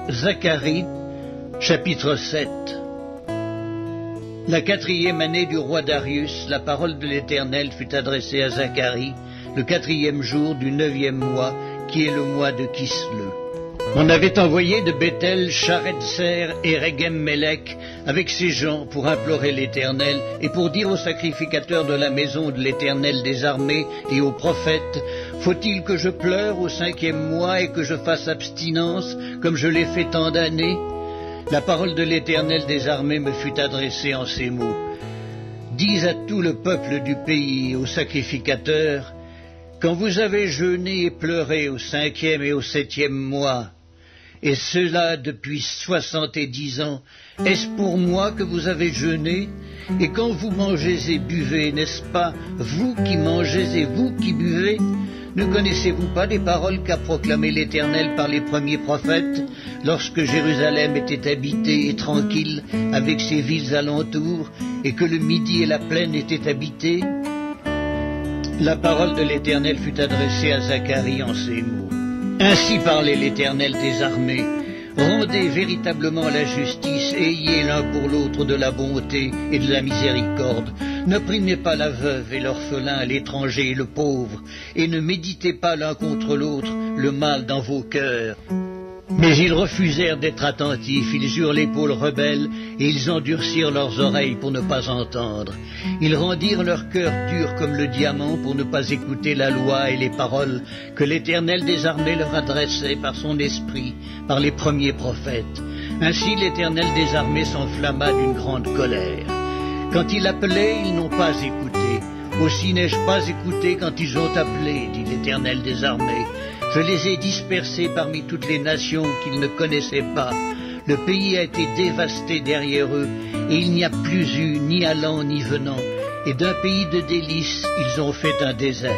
Zacharie, chapitre 7. La 4e année du roi Darius, la parole de l'Éternel fut adressée à Zacharie, le 4e jour du 9e mois, qui est le mois de Kislev. On avait envoyé de Bethel Sharezer et Regem-Melech avec ses gens pour implorer l'Éternel et pour dire aux sacrificateurs de la maison de l'Éternel des armées et aux prophètes: faut-il que je pleure au 5e mois et que je fasse abstinence comme je l'ai fait tant d'années? La parole de l'Éternel des armées me fut adressée en ces mots: dis à tout le peuple du pays et aux sacrificateurs: quand vous avez jeûné et pleuré au 5e et au 7e mois, et cela depuis 70 ans, est-ce pour moi que vous avez jeûné? Et quand vous mangez et buvez, n'est-ce pas vous qui mangez et vous qui buvez? Ne connaissez-vous pas les paroles qu'a proclamées l'Éternel par les premiers prophètes, lorsque Jérusalem était habitée et tranquille, avec ses villes alentours, et que le Midi et la plaine étaient habités? La parole de l'Éternel fut adressée à Zacharie en ces mots: ainsi parlait l'Éternel des armées, rendez véritablement la justice, ayez l'un pour l'autre de la bonté et de la miséricorde. N'opprimez pas la veuve et l'orphelin, l'étranger et le pauvre, et ne méditez pas l'un contre l'autre le mal dans vos cœurs. Mais ils refusèrent d'être attentifs, ils eurent l'épaule rebelle, et ils endurcirent leurs oreilles pour ne pas entendre. Ils rendirent leur cœur dur comme le diamant pour ne pas écouter la loi et les paroles que l'Éternel des armées leur adressait par son esprit, par les premiers prophètes. Ainsi l'Éternel des armées s'enflamma d'une grande colère. Quand il appelait, ils n'ont pas écouté. Aussi n'ai-je pas écouté quand ils ont appelé, dit l'Éternel des armées. Je les ai dispersés parmi toutes les nations qu'ils ne connaissaient pas. Le pays a été dévasté derrière eux, et il n'y a plus eu ni allant ni venant. Et d'un pays de délices, ils ont fait un désert.